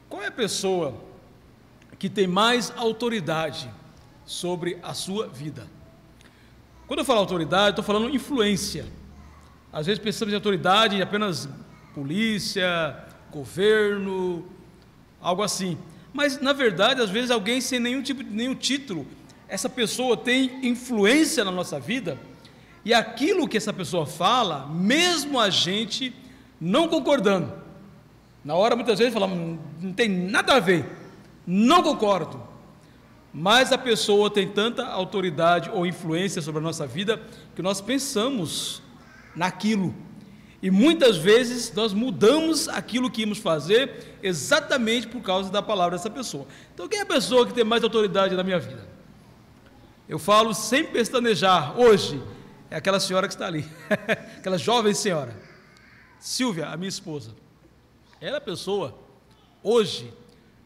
Qual é a pessoa que tem mais autoridade sobre a sua vida? Quando eu falo autoridade, estou falando influência. Às vezes pensamos em autoridade em apenas polícia, governo, algo assim. Mas, na verdade, às vezes alguém sem nenhum título, essa pessoa tem influência na nossa vida, e aquilo que essa pessoa fala, mesmo a gente não concordando, na hora muitas vezes falamos, não tem nada a ver, não concordo, mas a pessoa tem tanta autoridade ou influência sobre a nossa vida, que nós pensamos naquilo, e muitas vezes nós mudamos aquilo que íamos fazer, exatamente por causa da palavra dessa pessoa. Então, quem é a pessoa que tem mais autoridade na minha vida? Eu falo sem pestanejar, hoje, é aquela senhora que está ali, aquela jovem senhora, Silvia, a minha esposa. Ela é a pessoa, hoje,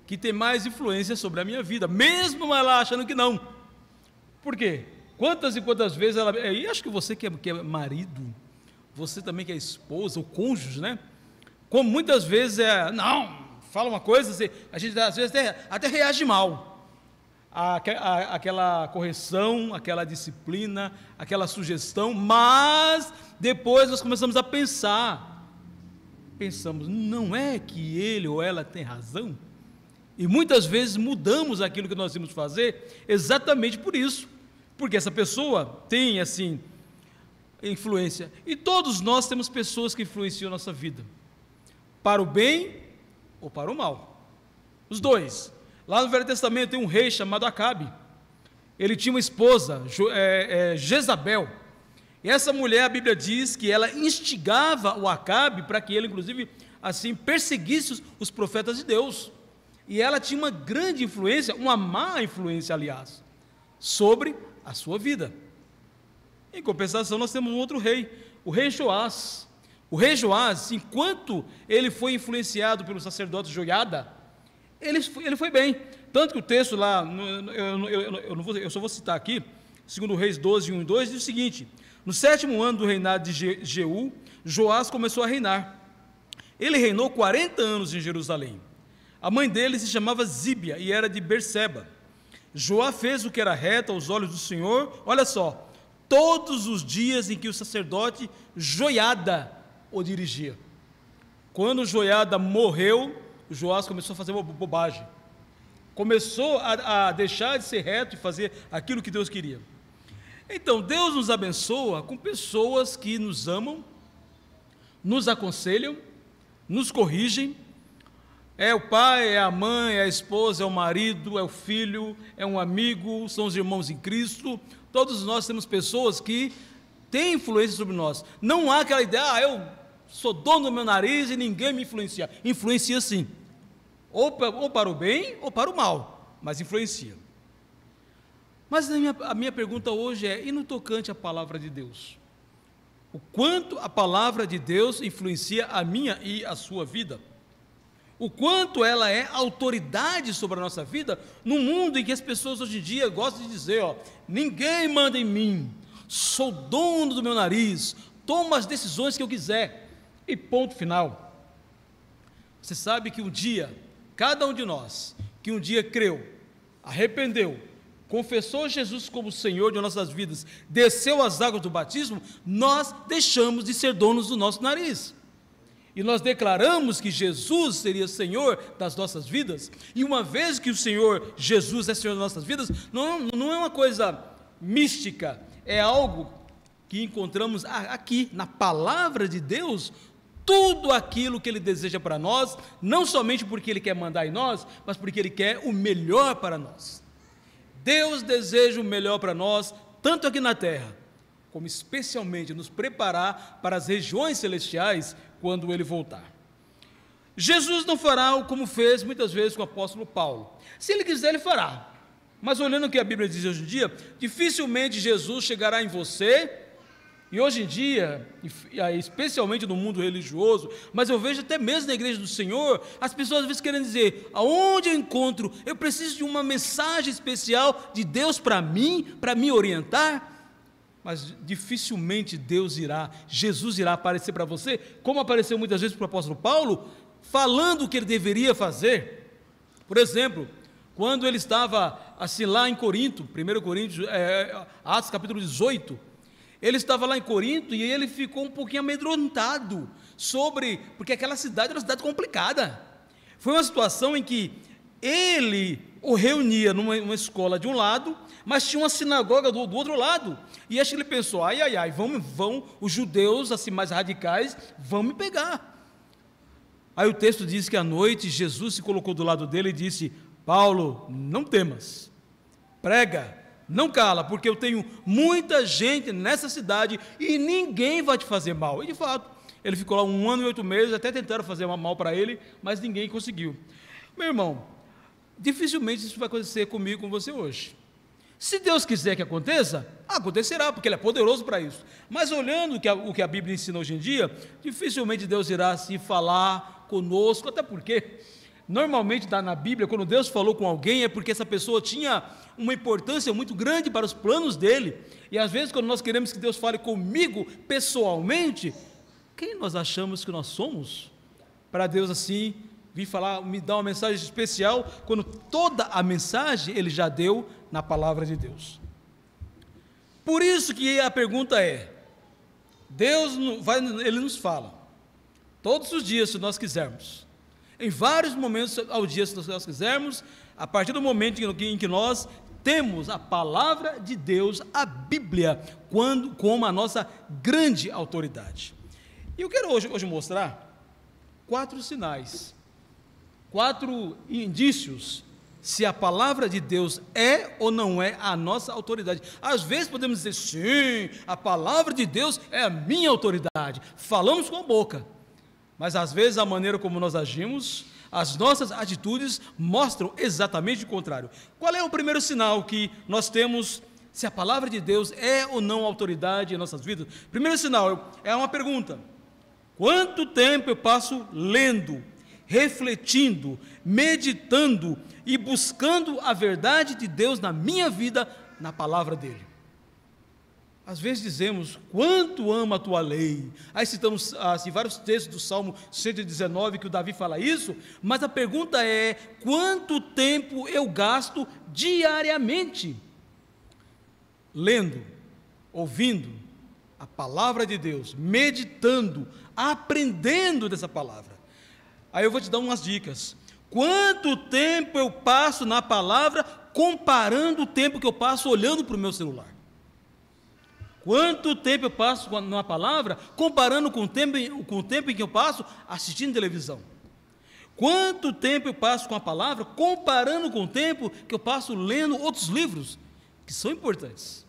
que tem mais influência sobre a minha vida, mesmo ela achando que não. Por quê? Quantas e quantas vezes ela... E acho que você que é marido, você também que é esposa, o cônjuge, né? Como muitas vezes fala uma coisa, a gente às vezes até reage mal. Aquela correção, aquela disciplina, aquela sugestão, mas depois nós começamos a pensamos, não é que ele ou ela tem razão? E muitas vezes mudamos aquilo que nós íamos fazer exatamente por isso, porque essa pessoa tem assim influência, e todos nós temos pessoas que influenciam a nossa vida, para o bem ou para o mal, os dois. Lá no Velho Testamento tem um rei chamado Acabe. Ele tinha uma esposa, Jezabel. E essa mulher, a Bíblia diz que ela instigava o Acabe para que ele, inclusive, assim, perseguisse os profetas de Deus. E ela tinha uma grande influência, uma má influência, aliás, sobre a sua vida. Em compensação, nós temos um outro rei, o rei Joás. O rei Joás, enquanto ele foi influenciado pelo sacerdote Joiada, ele foi bem, tanto que o texto lá, eu só vou citar aqui, 2 Reis 12, 1 e 2, diz o seguinte: no 7º ano do reinado de Jeú, Joás começou a reinar. Ele reinou 40 anos em Jerusalém. A mãe dele se chamava Zíbia e era de Berseba. Joás fez o que era reto aos olhos do Senhor, olha só, todos os dias em que o sacerdote Joiada o dirigia. Quando Joiada morreu, Joás começou a fazer uma bobagem, começou a deixar de ser reto e fazer aquilo que Deus queria. Então, Deus nos abençoa com pessoas que nos amam, nos aconselham, nos corrigem. É o pai, é a mãe, é a esposa, é o marido, é o filho, é um amigo, são os irmãos em Cristo. Todos nós temos pessoas que têm influência sobre nós. Não há aquela ideia, eu sou dono do meu nariz e ninguém me influencia. Influencia sim, ou para o bem ou para o mal, mas influencia. Mas a minha pergunta hoje é, e no tocante à palavra de Deus? O quanto a palavra de Deus influencia a minha e a sua vida? O quanto ela é autoridade sobre a nossa vida, num mundo em que as pessoas hoje em dia gostam de dizer, ninguém manda em mim, sou dono do meu nariz, tomo as decisões que eu quiser, e ponto final. Você sabe que um dia, cada um de nós, que um dia creu, arrependeu, confessou Jesus como Senhor de nossas vidas, desceu as águas do batismo, nós deixamos de ser donos do nosso nariz. E nós declaramos que Jesus seria Senhor das nossas vidas, e uma vez que o Senhor Jesus é Senhor das nossas vidas, não é uma coisa mística, é algo que encontramos aqui, na palavra de Deus, tudo aquilo que Ele deseja para nós, não somente porque Ele quer mandar em nós, mas porque Ele quer o melhor para nós. Deus deseja o melhor para nós, tanto aqui na terra, como especialmente nos preparar para as regiões celestiais, quando Ele voltar. Jesus não fará como fez muitas vezes com o apóstolo Paulo. Se Ele quiser, Ele fará. Mas olhando o que a Bíblia diz hoje em dia, dificilmente Jesus chegará em você. E hoje em dia, especialmente no mundo religioso, mas eu vejo até mesmo na igreja do Senhor, as pessoas às vezes querem dizer, aonde eu encontro, eu preciso de uma mensagem especial de Deus para me orientar, mas dificilmente Jesus irá aparecer para você, como apareceu muitas vezes para o apóstolo Paulo, falando o que ele deveria fazer, Por exemplo, quando ele estava assim lá em Corinto, 1 Coríntios, Atos capítulo 18, ele estava lá em Corinto e ele ficou um pouquinho amedrontado porque aquela cidade era uma cidade complicada. Foi uma situação em que ele o reunia numa escola de um lado, mas tinha uma sinagoga do outro lado, e acho que ele pensou, vão os judeus assim mais radicais, vão me pegar. Aí o texto diz que à noite Jesus se colocou do lado dele e disse: Paulo, não temas, prega, não cala, porque eu tenho muita gente nessa cidade e ninguém vai te fazer mal. E de fato, ele ficou lá 1 ano e 8 meses, até tentaram fazer mal para ele, mas ninguém conseguiu. Meu irmão, dificilmente isso vai acontecer comigo, com você hoje. Se Deus quiser que aconteça, acontecerá, porque Ele é poderoso para isso. Mas olhando o que a Bíblia ensina hoje em dia, dificilmente Deus irá assim falar conosco, até porque normalmente na Bíblia, quando Deus falou com alguém, é porque essa pessoa tinha uma importância muito grande para os planos dele. E às vezes, quando nós queremos que Deus fale comigo pessoalmente, quem nós achamos que nós somos para Deus assim vir falar, me dar uma mensagem especial, quando toda a mensagem Ele já deu na palavra de Deus? Por isso que a pergunta é: Deus Ele nos fala todos os dias, se nós quisermos, em vários momentos ao dia, se nós quisermos, a partir do momento em que nós temos a palavra de Deus, a Bíblia, como a nossa grande autoridade. E eu quero hoje mostrar 4 sinais, 4 indícios, se a palavra de Deus é ou não é a nossa autoridade. Às vezes podemos dizer, sim, a palavra de Deus é a minha autoridade, falamos com a boca, mas às vezes a maneira como nós agimos, as nossas atitudes mostram exatamente o contrário. Qual é o primeiro sinal que nós temos, se a palavra de Deus é ou não autoridade em nossas vidas? Primeiro sinal é uma pergunta: quanto tempo eu passo lendo, refletindo, meditando e buscando a verdade de Deus na minha vida, na palavra dele? Às vezes dizemos, quanto amo a tua lei. Aí citamos assim, vários textos do Salmo 119 que o Davi fala isso, mas a pergunta é, quanto tempo eu gasto diariamente lendo, ouvindo a palavra de Deus, meditando, aprendendo dessa palavra? Aí eu vou te dar umas dicas. Quanto tempo eu passo na palavra, comparando o tempo que eu passo olhando para o meu celular? Quanto tempo eu passo na palavra, comparando com o tempo em que eu passo assistindo televisão? Quanto tempo eu passo com a palavra, comparando com o tempo que eu passo lendo outros livros, que são importantes?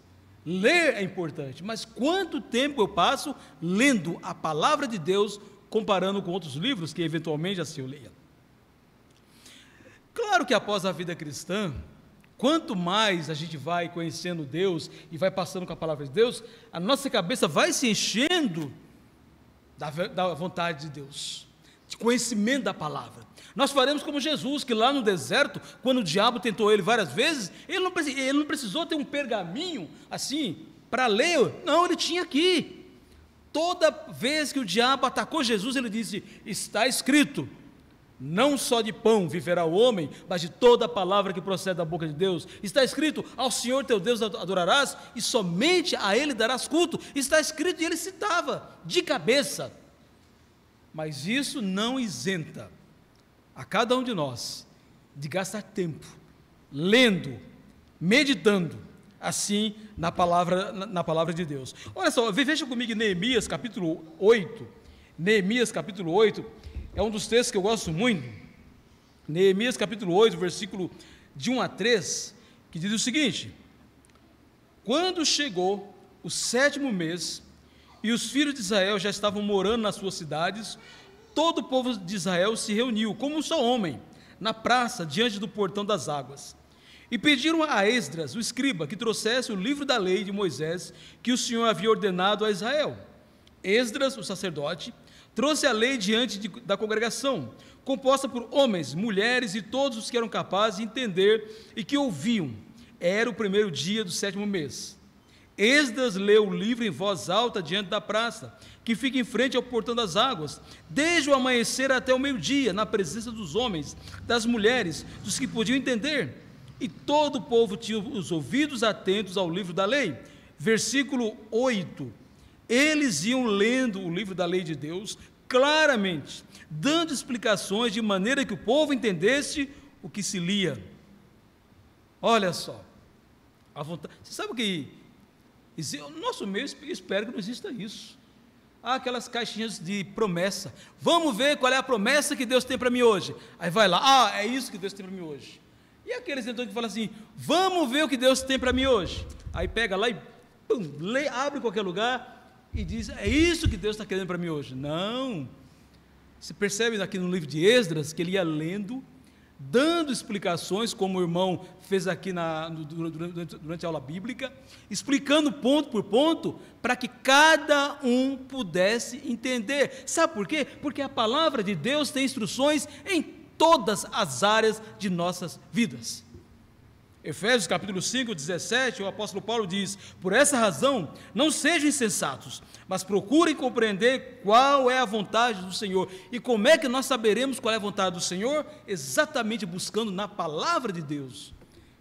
Ler é importante, mas quanto tempo eu passo lendo a palavra de Deus, comparando com outros livros que eventualmente assim eu leia? Claro que após a vida cristã, quanto mais a gente vai conhecendo Deus e vai passando com a palavra de Deus, a nossa cabeça vai se enchendo da vontade de Deus, de conhecimento da palavra. Nós faremos como Jesus, que lá no deserto, quando o diabo tentou ele várias vezes, ele não precisou ter um pergaminho assim para ler, não, ele tinha aqui. Toda vez que o diabo atacou Jesus, ele disse: está escrito, não só de pão viverá o homem, mas de toda a palavra que procede da boca de Deus. Está escrito, ao Senhor teu Deus adorarás, e somente a Ele darás culto. Está escrito, e ele citava de cabeça. Mas isso não isenta a cada um de nós de gastar tempo lendo, meditando assim na palavra de Deus. Olha só, veja comigo em Neemias capítulo 8. Neemias capítulo 8 é um dos textos que eu gosto muito. Neemias capítulo 8, versículo de 1 a 3, que diz o seguinte: quando chegou o 7º mês, e os filhos de Israel já estavam morando nas suas cidades, todo o povo de Israel se reuniu, como um só homem, na praça, diante do portão das águas. E pediram a Esdras, o escriba, que trouxesse o livro da lei de Moisés, que o Senhor havia ordenado a Israel. Esdras, o sacerdote, trouxe a lei diante da congregação, composta por homens, mulheres e todos os que eram capazes de entender e que ouviam. Era o 1º dia do 7º mês. Esdras leu o livro em voz alta diante da praça, que fica em frente ao portão das águas, desde o amanhecer até o meio-dia, na presença dos homens, das mulheres, dos que podiam entender. E todo o povo tinha os ouvidos atentos ao livro da lei. Versículo 8. Eles iam lendo o livro da lei de Deus claramente, dando explicações de maneira que o povo entendesse o que se lia. Olha só, a vontade. Você sabe que no nosso meio, eu espero que não exista isso. Há aquelas caixinhas de promessa. Vamos ver qual é a promessa que Deus tem para mim hoje. Aí vai lá, é isso que Deus tem para mim hoje. E aqueles então que falam assim, vamos ver o que Deus tem para mim hoje. Aí pega lá e lê, abre em qualquer lugar e diz, é isso que Deus está querendo para mim hoje. Não. Você percebe aqui no livro de Esdras que ele ia lendo, dando explicações, como o irmão fez aqui durante a aula bíblica, explicando ponto por ponto, para que cada um pudesse entender. Sabe por quê? Porque a palavra de Deus tem instruções em todas as áreas de nossas vidas. Efésios capítulo 5, 17, o apóstolo Paulo diz, por essa razão, não sejam insensatos, mas procurem compreender qual é a vontade do Senhor. E como é que nós saberemos qual é a vontade do Senhor? Exatamente buscando na palavra de Deus,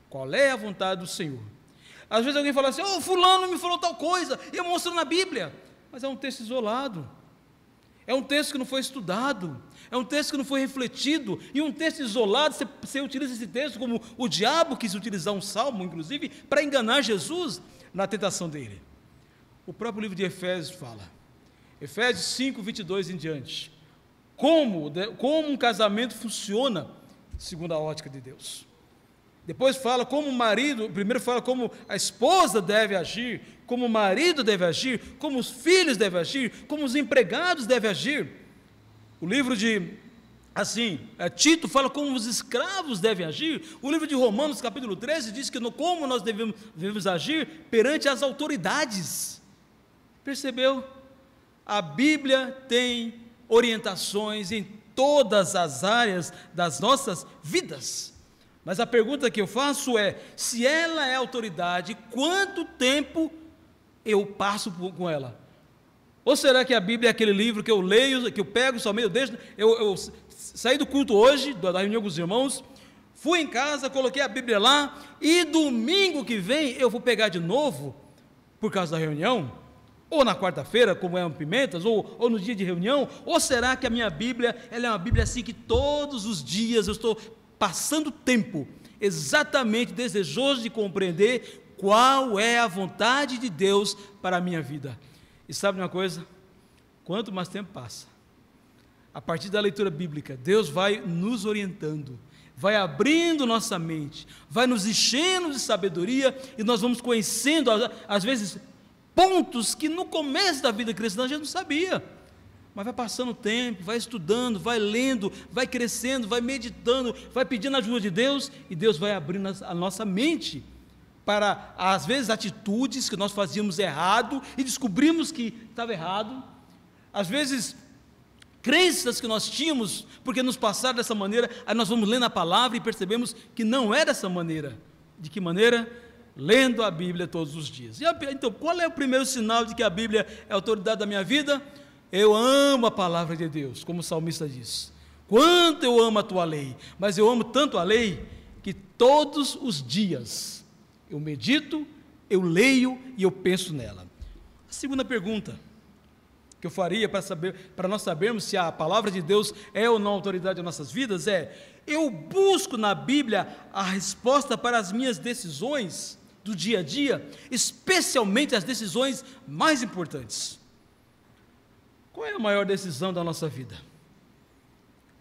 qual é a vontade do Senhor. Às vezes alguém fala assim, fulano me falou tal coisa, e eu mostro na Bíblia, mas é um texto isolado, é um texto que não foi estudado, é um texto que não foi refletido, e um texto isolado, você utiliza esse texto como o diabo quis utilizar um salmo, inclusive, para enganar Jesus na tentação dele. O próprio livro de Efésios fala, Efésios 5, 22 em diante, como um casamento funciona segundo a ótica de Deus. Depois fala como o marido, primeiro fala como a esposa deve agir, como o marido deve agir, como os filhos devem agir, como os empregados devem agir. O livro de, Tito fala como os escravos devem agir. O livro de Romanos, capítulo 13, diz que como nós devemos agir perante as autoridades. Percebeu? A Bíblia tem orientações em todas as áreas das nossas vidas. Mas a pergunta que eu faço é, se ela é autoridade, quanto tempo eu passo com ela? Ou será que a Bíblia é aquele livro que eu leio, que eu pego somente, eu saí do culto hoje, da reunião com os irmãos, fui em casa, coloquei a Bíblia lá, e domingo que vem eu vou pegar de novo, por causa da reunião, ou na quarta-feira, como é um Pimentas, ou no dia de reunião, ou será que a minha Bíblia, ela é uma Bíblia assim que todos os dias eu estou passando tempo, exatamente desejoso de compreender qual é a vontade de Deus para a minha vida. E sabe uma coisa? Quanto mais tempo passa, a partir da leitura bíblica, Deus vai nos orientando, vai abrindo nossa mente, vai nos enchendo de sabedoria, e nós vamos conhecendo, às vezes, pontos que no começo da vida cristã a gente não sabia. Mas vai passando o tempo, vai estudando, vai lendo, vai crescendo, vai meditando, vai pedindo a ajuda de Deus, e Deus vai abrindo a nossa mente para, às vezes, atitudes que nós fazíamos errado e descobrimos que estava errado. Às vezes, crenças que nós tínhamos, porque nos passaram dessa maneira, aí nós vamos lendo a palavra e percebemos que não é dessa maneira. De que maneira? Lendo a Bíblia todos os dias. Então, qual é o primeiro sinal de que a Bíblia é a autoridade da minha vida? Eu amo a palavra de Deus, como o salmista diz. Quanto eu amo a tua lei, mas eu amo tanto a lei, que todos os dias eu medito, eu leio e eu penso nela. A segunda pergunta que eu faria para nós sabermos se a palavra de Deus é ou não autoridade em nossas vidas é, eu busco na Bíblia a resposta para as minhas decisões do dia a dia, especialmente as decisões mais importantes. Qual é a maior decisão da nossa vida?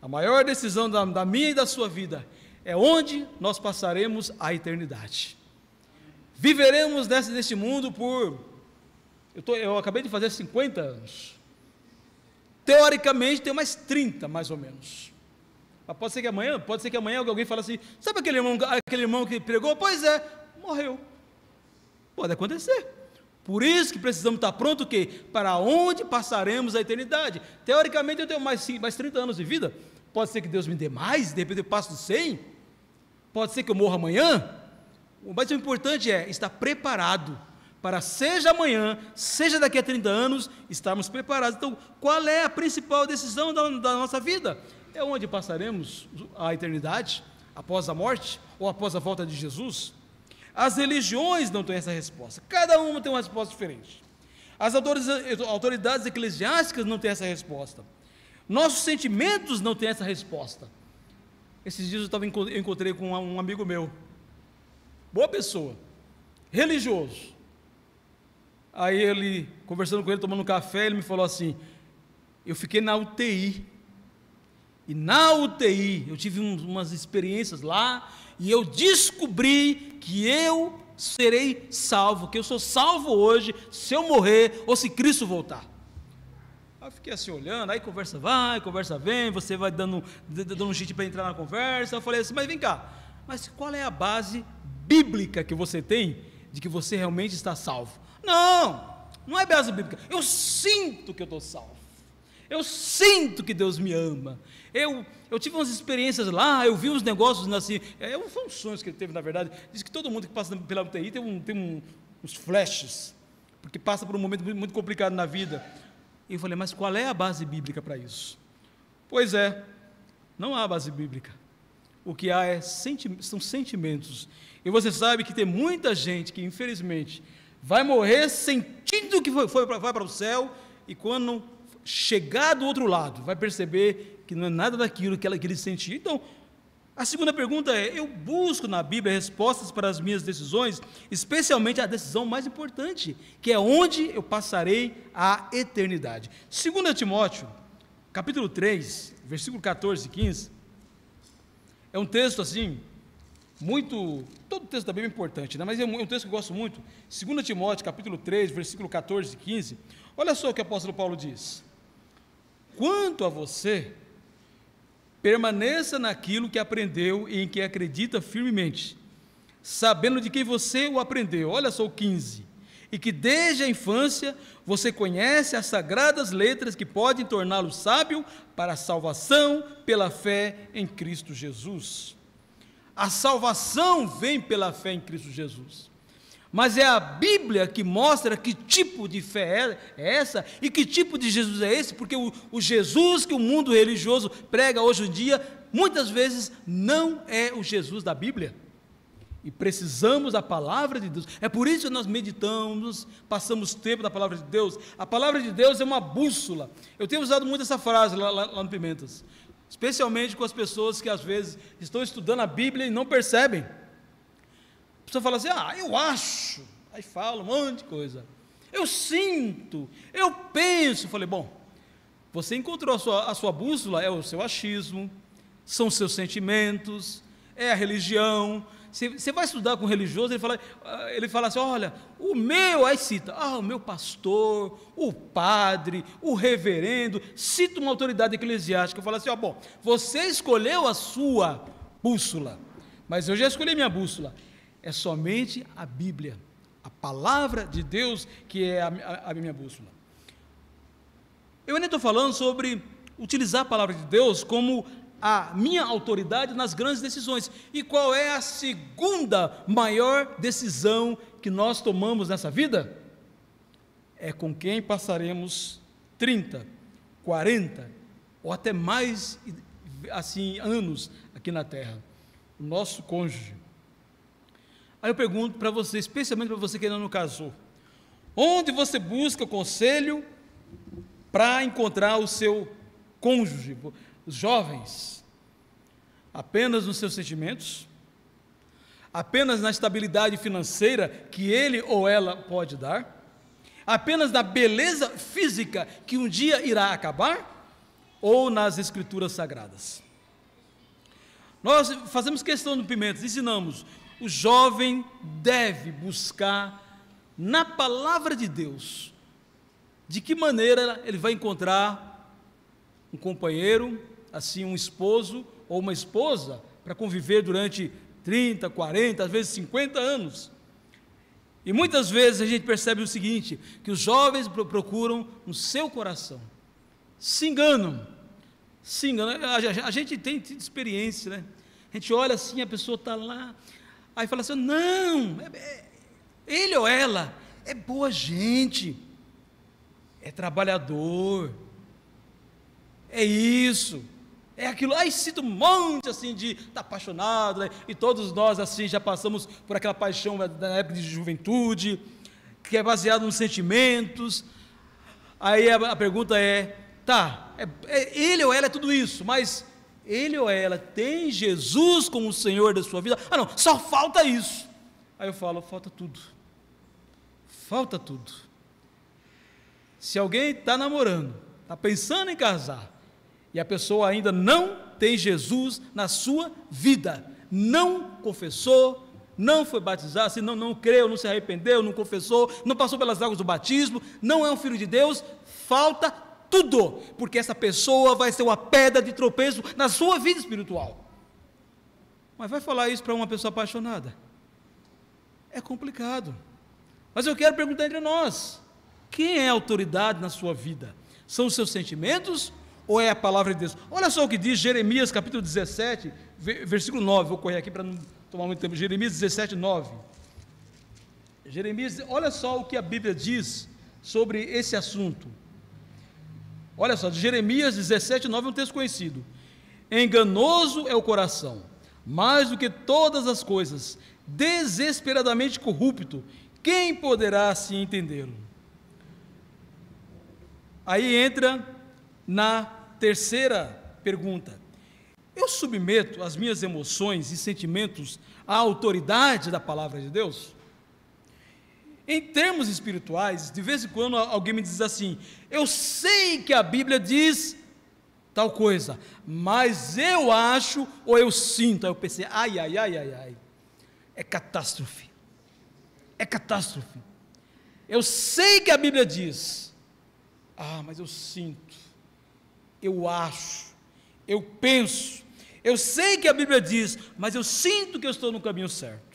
A maior decisão da minha e da sua vida é onde nós passaremos a eternidade. Viveremos neste mundo por... Eu acabei de fazer 50 anos. Teoricamente, tenho mais 30, mais ou menos. Mas pode ser que amanhã alguém fale assim, sabe aquele irmão que pregou? Pois é, morreu. Pode acontecer. Por isso que precisamos estar prontos o quê? Para onde passaremos a eternidade. Teoricamente, eu tenho mais 30 anos de vida. Pode ser que Deus me dê mais, de repente eu passo dos 100. Pode ser que eu morra amanhã. Mas o importante é estar preparado para seja amanhã, seja daqui a 30 anos, estarmos preparados. Então, qual é a principal decisão da nossa vida? É onde passaremos a eternidade, após a morte, ou após a volta de Jesus? As religiões não têm essa resposta, cada uma tem uma resposta diferente. As autoridades eclesiásticas não têm essa resposta. Nossos sentimentos não têm essa resposta. Esses dias eu encontrei com um amigo meu, boa pessoa, religioso. Aí ele, conversando com ele, tomando um café, ele me falou assim: eu fiquei na UTI, e na UTI eu tive umas experiências lá, e eu descobri que eu serei salvo, que eu sou salvo hoje, se eu morrer, ou se Cristo voltar. Aí eu fiquei assim olhando, aí conversa vai, conversa vem, você vai dando um jeito para entrar na conversa. Eu falei assim: mas vem cá, mas qual é a base bíblica que você tem de que você realmente está salvo? Não é base bíblica. Eu sinto que eu estou salvo, eu sinto que Deus me ama, eu tive umas experiências lá, eu vi uns negócios assim, foi uns sonhos que ele teve, na verdade. Diz que todo mundo que passa pela UTI tem uns flashes, porque passa por um momento muito complicado na vida. E eu falei: mas qual é a base bíblica para isso? Pois é, não há base bíblica. O que há são sentimentos. E você sabe que tem muita gente que, infelizmente, vai morrer sentindo que vai para o céu, e quando chegar do outro lado, vai perceber que não é nada daquilo que ele sentia. Então, a segunda pergunta é: eu busco na Bíblia respostas para as minhas decisões, especialmente a decisão mais importante, que é onde eu passarei a eternidade. 2 Timóteo, capítulo 3, versículo 14 e 15, é um texto assim, todo texto da Bíblia é importante, né? Mas é um texto que eu gosto muito. 2 Timóteo, capítulo 3, versículo 14 e 15, olha só o que o apóstolo Paulo diz: quanto a você, permaneça naquilo que aprendeu e em que acredita firmemente, sabendo de quem você o aprendeu. Olha só o 15: e que desde a infância você conhece as sagradas letras que podem torná-lo sábio para a salvação pela fé em Cristo Jesus. A salvação vem pela fé em Cristo Jesus, mas é a Bíblia que mostra que tipo de fé é essa e que tipo de Jesus é esse, porque o Jesus que o mundo religioso prega hoje em dia, muitas vezes não é o Jesus da Bíblia, e precisamos da palavra de Deus. É por isso que nós meditamos, passamos tempo na palavra de Deus. A palavra de Deus é uma bússola. Eu tenho usado muito essa frase lá no Pimentas, especialmente com as pessoas que às vezes estão estudando a Bíblia e não percebem. A pessoa fala assim: eu acho, aí fala um monte de coisa, eu sinto, eu penso. Eu falei: bom, você encontrou a sua bússola, é o seu achismo, são os seus sentimentos, é a religião. Você vai estudar com um religioso, ele fala assim: olha, aí cita, o meu pastor, o padre, o reverendo, cita uma autoridade eclesiástica. Eu falo assim: bom, você escolheu a sua bússola, mas eu já escolhi minha bússola. É somente a Bíblia, a palavra de Deus, que é a minha bússola. Eu ainda estou falando sobre utilizar a palavra de Deus como a minha autoridade nas grandes decisões. E qual é a segunda maior decisão que nós tomamos nessa vida? É com quem passaremos 30, 40 ou até mais assim anos aqui na terra. O nosso cônjuge. Aí eu pergunto para você, especialmente para você que ainda não casou: onde você busca conselho para encontrar o seu cônjuge? Os jovens, apenas nos seus sentimentos? Apenas na estabilidade financeira que ele ou ela pode dar? Apenas na beleza física que um dia irá acabar? Ou nas escrituras sagradas? Nós fazemos questão do Pimentas, ensinamos: o jovem deve buscar na palavra de Deus de que maneira ele vai encontrar um companheiro, assim, um esposo ou uma esposa, para conviver durante 30, 40, às vezes 50 anos. E muitas vezes a gente percebe o seguinte, que os jovens procuram no seu coração, se enganam, a gente tem experiência, né? A gente olha assim, a pessoa está lá, aí fala assim: não, ele ou ela é boa gente, é trabalhador, é isso, é aquilo. Aí sinto um monte assim de estar apaixonado, né? E todos nós assim já passamos por aquela paixão da época de juventude, que é baseado nos sentimentos. Aí a pergunta é, tá, ele ou ela é tudo isso, mas ele ou ela tem Jesus como o Senhor da sua vida? Ah não, só falta isso. Aí eu falo, falta tudo, falta tudo. Se alguém está namorando, está pensando em casar, e a pessoa ainda não tem Jesus na sua vida, não confessou, não foi batizado, se não creu, não se arrependeu, não confessou, não passou pelas águas do batismo, não é um filho de Deus, falta tudo, porque essa pessoa vai ser uma pedra de tropeço na sua vida espiritual. Mas vai falar isso para uma pessoa apaixonada? É complicado. Mas eu quero perguntar entre nós, quem é a autoridade na sua vida? São os seus sentimentos ou é a palavra de Deus? Olha só o que diz Jeremias capítulo 17, versículo 9, vou correr aqui para não tomar muito tempo, Jeremias 17, 9. Jeremias, olha só o que a Bíblia diz sobre esse assunto. Olha só, Jeremias 17, 9 é um texto conhecido. Enganoso é o coração, mais do que todas as coisas, desesperadamente corrupto, quem poderá assim entendê-lo? Aí entra na terceira pergunta. Eu submeto as minhas emoções e sentimentos à autoridade da palavra de Deus? Em termos espirituais, de vez em quando alguém me diz assim, eu sei que a Bíblia diz tal coisa, mas eu acho ou eu sinto. Aí eu pensei, ai, é catástrofe, é catástrofe. Eu sei que a Bíblia diz, mas eu sinto, eu acho, eu penso, eu sei que a Bíblia diz, mas eu sinto que eu estou no caminho certo.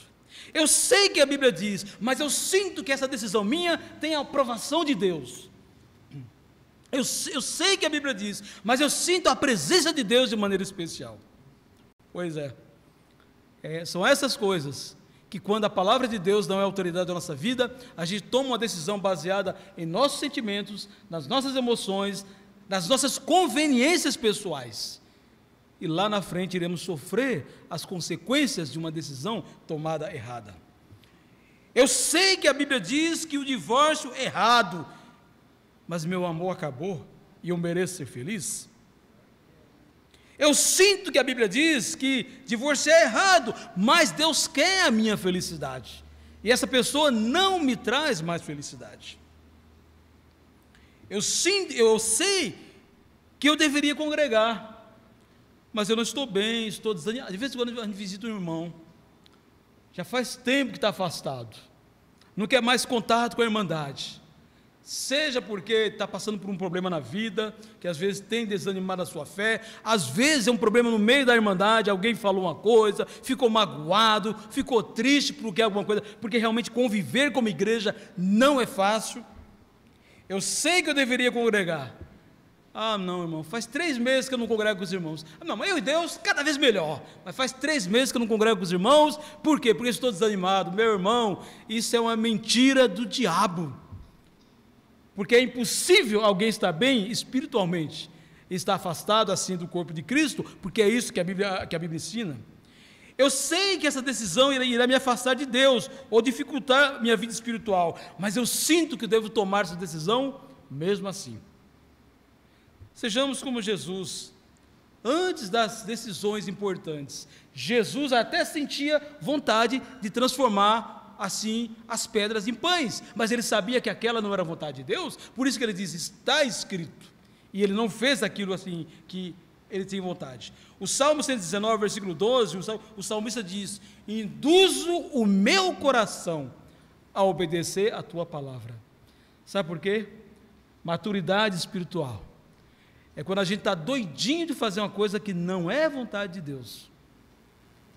Eu sei que a Bíblia diz, mas eu sinto que essa decisão minha tem a aprovação de Deus. Eu sei que a Bíblia diz, mas eu sinto a presença de Deus de maneira especial. Pois são essas coisas que, quando a palavra de Deus não é autoridade da nossa vida, a gente toma uma decisão baseada em nossos sentimentos, nas nossas emoções, nas nossas conveniências pessoais. E lá na frente iremos sofrer as consequências de uma decisão tomada errada. Eu sei que a Bíblia diz que o divórcio é errado, mas meu amor acabou e eu mereço ser feliz. Eu sinto que a Bíblia diz que divorciar é errado, mas Deus quer a minha felicidade, e essa pessoa não me traz mais felicidade. Eu sei que eu deveria congregar, mas eu não estou bem, estou desanimado. De vez em quando a gente visita um irmão, já faz tempo que está afastado, não quer mais contato com a irmandade, seja porque está passando por um problema na vida, que às vezes tem desanimado a sua fé, às vezes é um problema no meio da irmandade, alguém falou uma coisa, ficou magoado, ficou triste porque alguma coisa, porque realmente conviver como igreja não é fácil. Eu sei que eu deveria congregar. Não, irmão, faz 3 meses que eu não congrego com os irmãos. Não, mas eu e Deus, cada vez melhor. Mas faz 3 meses que eu não congrego com os irmãos. Por quê? Porque eu estou desanimado. Meu irmão, isso é uma mentira do diabo. Porque é impossível alguém estar bem espiritualmente e estar afastado assim do corpo de Cristo, porque é isso que a Bíblia ensina. Eu sei que essa decisão irá me afastar de Deus, ou dificultar minha vida espiritual, mas eu sinto que devo tomar essa decisão mesmo assim. Sejamos como Jesus. Antes das decisões importantes, Jesus até sentia vontade de transformar assim as pedras em pães, mas ele sabia que aquela não era a vontade de Deus, por isso que ele diz, está escrito, e ele não fez aquilo assim que ele tinha vontade. O Salmo 119, versículo 12, o salmista diz, induzo o meu coração a obedecer a tua palavra. Sabe por quê? Maturidade espiritual é quando a gente está doidinho de fazer uma coisa que não é vontade de Deus.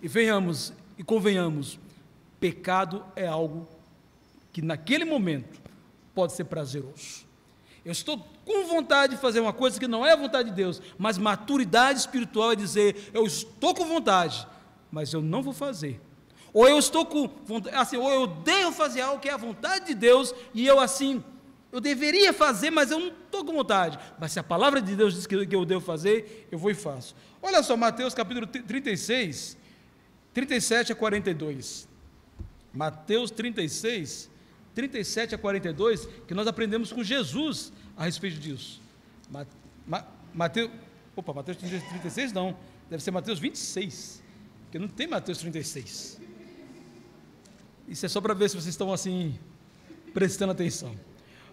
E convenhamos, pecado é algo que naquele momento pode ser prazeroso. Eu estou com vontade de fazer uma coisa que não é a vontade de Deus, mas maturidade espiritual é dizer, eu estou com vontade, mas eu não vou fazer. Ou eu estou com vontade, assim, ou eu devo fazer algo que é a vontade de Deus, e eu assim, eu deveria fazer, mas eu não estou com vontade. Mas se a palavra de Deus diz que eu devo fazer, eu vou e faço. Olha só, Mateus capítulo 36, 37 a 42. Mateus 36, 37 a 42, que nós aprendemos com Jesus a respeito disso. Mateus 36 não, deve ser Mateus 26, porque não tem Mateus 36. Isso é só para ver se vocês estão assim, prestando atenção.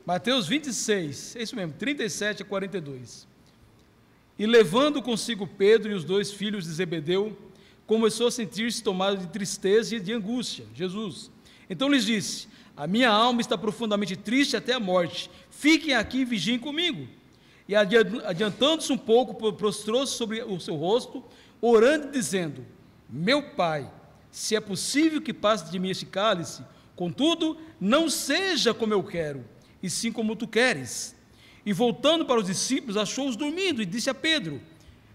Mateus 26, é isso mesmo, 37 a 42. E levando consigo Pedro e os 2 filhos de Zebedeu, começou a sentir-se tomado de tristeza e de angústia, Jesus. Então lhes disse: a minha alma está profundamente triste até a morte, fiquem aqui e vigiem comigo. E adiantando-se um pouco, prostrou-se sobre o seu rosto, orando e dizendo: meu Pai, se é possível que passe de mim este cálice, contudo, não seja como eu quero, e sim como tu queres. E voltando para os discípulos, achou-os dormindo, e disse a Pedro: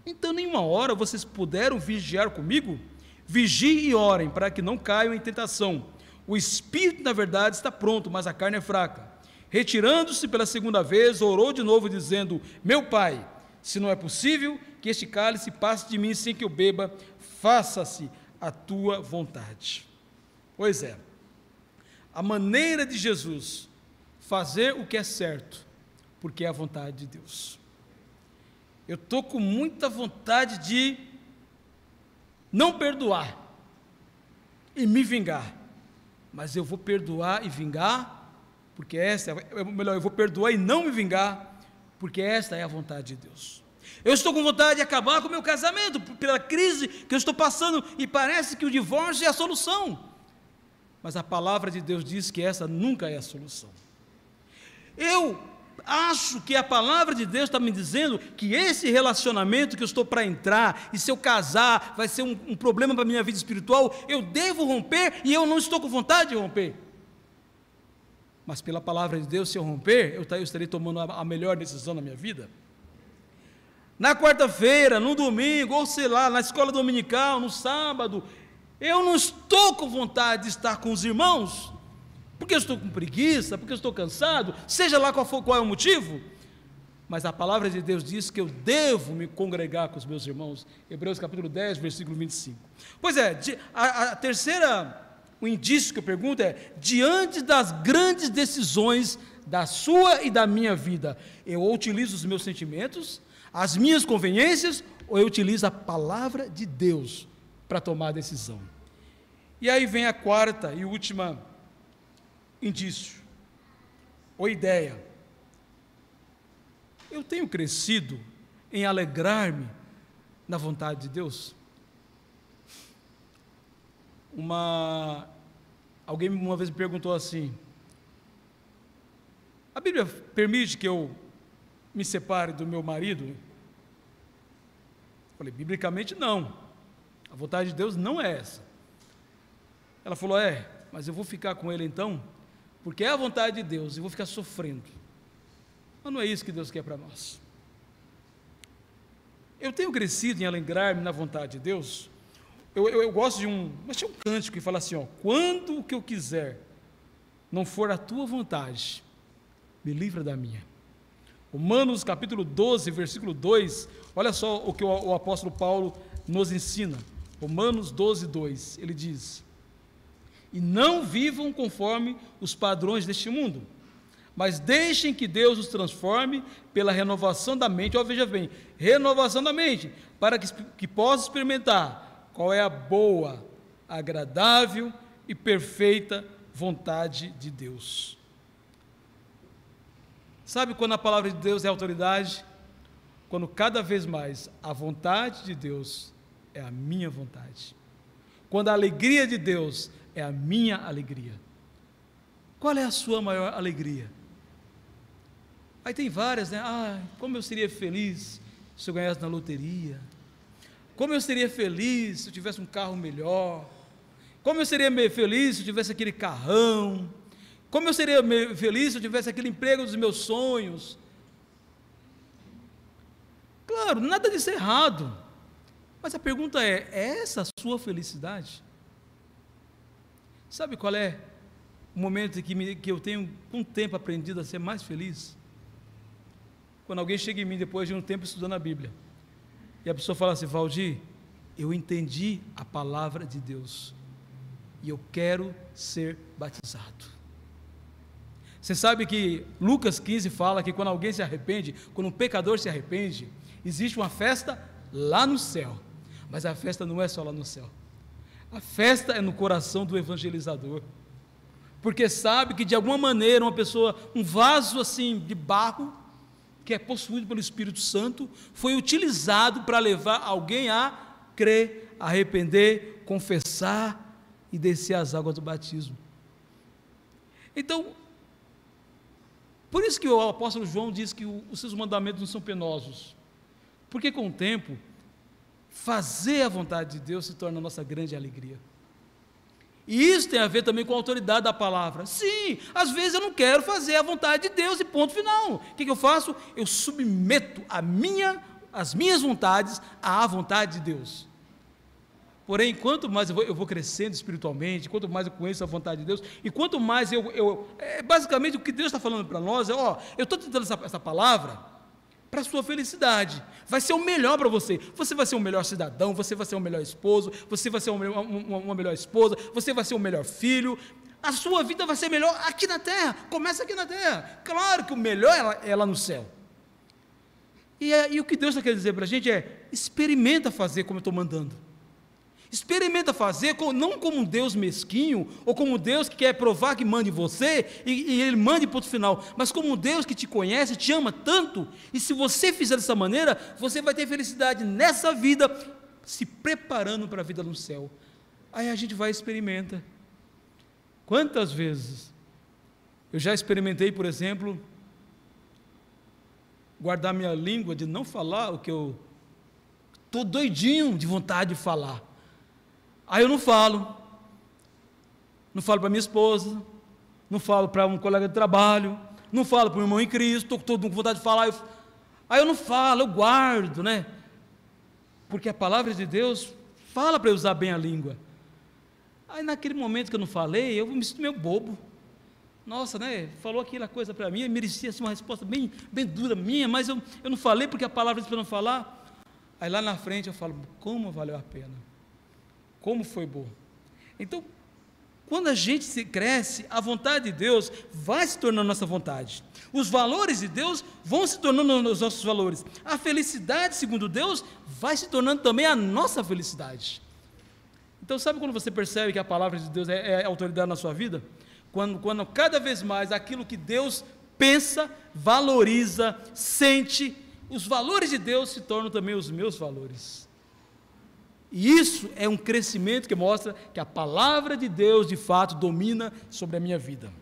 então nenhuma hora vocês puderam vigiar comigo? Vigiem e orem, para que não caiam em tentação. O espírito, na verdade, está pronto, mas a carne é fraca. Retirando-se pela segunda vez, orou de novo, dizendo: meu Pai, se não é possível que este cálice passe de mim sem que eu beba, faça-se a tua vontade. Pois é, a maneira de Jesus fazer o que é certo, porque é a vontade de Deus. Eu estou com muita vontade de não perdoar e me vingar, mas eu vou perdoar e vingar, porque eu vou perdoar e não me vingar, porque esta é a vontade de Deus. Eu estou com vontade de acabar com o meu casamento, pela crise que eu estou passando, e parece que o divórcio é a solução, mas a palavra de Deus diz que essa nunca é a solução. Eu acho que a palavra de Deus está me dizendo que esse relacionamento que eu estou para entrar, e se eu casar, vai ser um problema para a minha vida espiritual, eu devo romper, e eu não estou com vontade de romper. Mas pela palavra de Deus, se eu romper, eu estarei tomando a melhor decisão na minha vida. Na quarta-feira, no domingo, ou sei lá, na escola dominical, no sábado, eu não estou com vontade de estar com os irmãos, porque eu estou com preguiça, porque eu estou cansado, seja lá qual é o motivo, mas a palavra de Deus diz que eu devo me congregar com os meus irmãos. Hebreus capítulo 10, versículo 25. Pois é, o indício que eu pergunto é: diante das grandes decisões da sua e da minha vida, eu ou utilizo os meus sentimentos, as minhas conveniências, ou eu utilizo a palavra de Deus para tomar a decisão? E aí vem a quarta e última indício, ou ideia. Eu tenho crescido em alegrar-me na vontade de Deus? Alguém uma vez me perguntou assim: a Bíblia permite que eu me separe do meu marido? Eu falei: biblicamente não, a vontade de Deus não é essa. Ela falou: mas eu vou ficar com ele então, porque é a vontade de Deus, e vou ficar sofrendo. Mas não é isso que Deus quer para nós. Eu tenho crescido em alegrar-me na vontade de Deus. Eu gosto mas tinha um cântico que fala assim, quando o que eu quiser não for a tua vontade, me livra da minha. Romanos capítulo 12, versículo 2, olha só o que o apóstolo Paulo nos ensina. Romanos 12, 2, ele diz: e não vivam conforme os padrões deste mundo, mas deixem que Deus os transforme pela renovação da mente. Veja bem, renovação da mente, para que possa experimentar qual é a boa, agradável e perfeita vontade de Deus. Sabe quando a palavra de Deus é autoridade? Quando cada vez mais a vontade de Deus é a minha vontade. Quando a alegria de Deus é a minha alegria. Qual é a sua maior alegria? Aí tem várias, né? Como eu seria feliz se eu ganhasse na loteria. Como eu seria feliz se eu tivesse um carro melhor. Como eu seria feliz se eu tivesse aquele carrão. Como eu seria feliz se eu tivesse aquele emprego dos meus sonhos. Claro, nada disso é errado. Mas a pergunta é essa a sua felicidade? Sabe qual é o momento que eu tenho, com o tempo, aprendido a ser mais feliz? Quando alguém chega em mim depois de um tempo estudando a Bíblia, e a pessoa fala assim: Valdir, eu entendi a palavra de Deus, e eu quero ser batizado. Você sabe que Lucas 15 fala que quando alguém se arrepende, quando um pecador se arrepende, existe uma festa lá no céu, mas a festa não é só lá no céu, a festa é no coração do evangelizador, porque sabe que de alguma maneira uma pessoa, um vaso assim de barro, que é possuído pelo Espírito Santo, foi utilizado para levar alguém a crer, arrepender, confessar e descer as águas do batismo. Então, por isso que o apóstolo João diz que os seus mandamentos não são penosos, porque com o tempo, fazer a vontade de Deus se torna a nossa grande alegria. E isso tem a ver também com a autoridade da palavra. Sim, às vezes eu não quero fazer a vontade de Deus e ponto final. O que eu faço? Eu submeto as minhas vontades à vontade de Deus. Porém, quanto mais eu vou crescendo espiritualmente, quanto mais eu conheço a vontade de Deus, e quanto mais basicamente o que Deus está falando para nós é: eu estou te dando essa palavra para a sua felicidade, vai ser o melhor para você. Você vai ser o melhor cidadão, você vai ser o melhor esposo, você vai ser uma melhor esposa, você vai ser o melhor filho, a sua vida vai ser melhor aqui na terra, começa aqui na terra. Claro que o melhor é lá no céu. E o que Deus está querendo dizer para a gente é: experimenta fazer como eu estou mandando. Experimenta fazer, não como um Deus mesquinho, ou como um Deus que quer provar que manda em você, e Ele manda em ponto final, mas como um Deus que te conhece, te ama tanto, e se você fizer dessa maneira, você vai ter felicidade nessa vida, se preparando para a vida no céu. Aí a gente vai e experimenta. Quantas vezes eu já experimentei, por exemplo, guardar minha língua de não falar o que eu estou doidinho de vontade de falar. Aí eu não falo para minha esposa, não falo para um colega de trabalho, não falo para um irmão em Cristo, estou todo com vontade de falar, aí eu não falo, eu guardo, né? Porque a palavra de Deus fala para eu usar bem a língua. Aí naquele momento que eu não falei, eu me sinto meio bobo. Nossa, né? Falou aquela coisa para mim, merecia assim, uma resposta bem dura minha, mas eu não falei porque a palavra disse para não falar. Aí lá na frente eu falo: como valeu a pena? Como foi bom. Então, quando a gente cresce, a vontade de Deus vai se tornando nossa vontade. Os valores de Deus vão se tornando os nossos valores. A felicidade, segundo Deus, vai se tornando também a nossa felicidade. Então, sabe quando você percebe que a palavra de Deus é autoridade na sua vida? Quando cada vez mais aquilo que Deus pensa, valoriza, sente, os valores de Deus se tornam também os meus valores. E isso é um crescimento que mostra que a palavra de Deus, de fato, domina sobre a minha vida.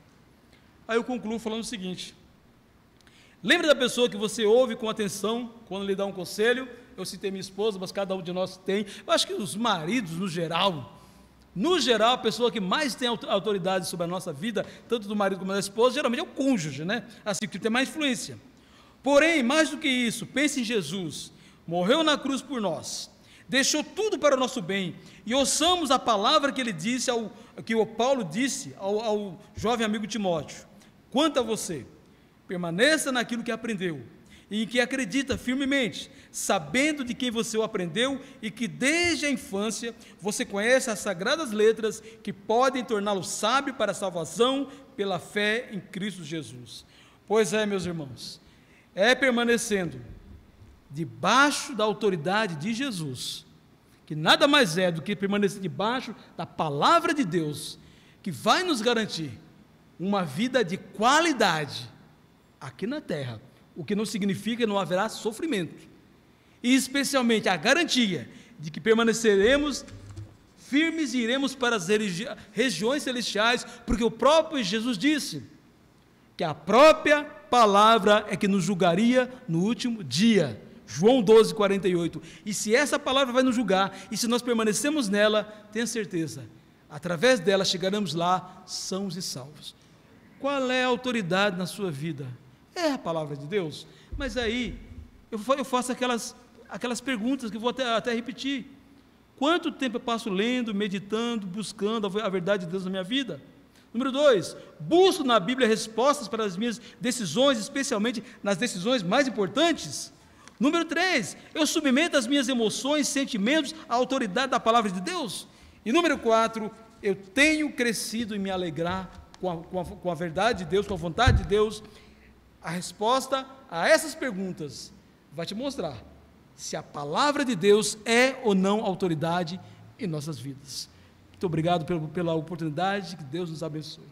Aí eu concluo falando o seguinte: lembra da pessoa que você ouve com atenção, quando lhe dá um conselho? Eu citei minha esposa, mas cada um de nós tem. Eu acho que os maridos, no geral, a pessoa que mais tem autoridade sobre a nossa vida, tanto do marido como da esposa, geralmente é o cônjuge, né? Assim, que tem mais influência. Porém, mais do que isso, pense em Jesus, morreu na cruz por nós, deixou tudo para o nosso bem, e ouçamos a palavra que ele disse, que o Paulo disse ao jovem amigo Timóteo: quanto a você, permaneça naquilo que aprendeu, e em que acredita firmemente, sabendo de quem você o aprendeu, e que desde a infância você conhece as sagradas letras, que podem torná-lo sábio para a salvação, pela fé em Cristo Jesus. Pois é, meus irmãos, é permanecendo debaixo da autoridade de Jesus, que nada mais é do que permanecer debaixo da palavra de Deus, que vai nos garantir uma vida de qualidade aqui na terra, o que não significa que não haverá sofrimento, e especialmente a garantia de que permaneceremos firmes e iremos para as regiões celestiais, porque o próprio Jesus disse que a própria palavra é que nos julgaria no último dia. João 12, 48. E se essa palavra vai nos julgar, e se nós permanecemos nela, tenha certeza, através dela chegaremos lá sãos e salvos. Qual é a autoridade na sua vida? É a palavra de Deus? Mas aí eu faço aquelas perguntas que eu vou até repetir. Quanto tempo eu passo lendo, meditando, buscando a verdade de Deus na minha vida? Número 2, busco na Bíblia respostas para as minhas decisões, especialmente nas decisões mais importantes. Número 3, eu submeto as minhas emoções, sentimentos à autoridade da palavra de Deus. E número 4, eu tenho crescido em me alegrar com a verdade de Deus, com a vontade de Deus. A resposta a essas perguntas vai te mostrar se a palavra de Deus é ou não autoridade em nossas vidas. Muito obrigado pela oportunidade, que Deus nos abençoe.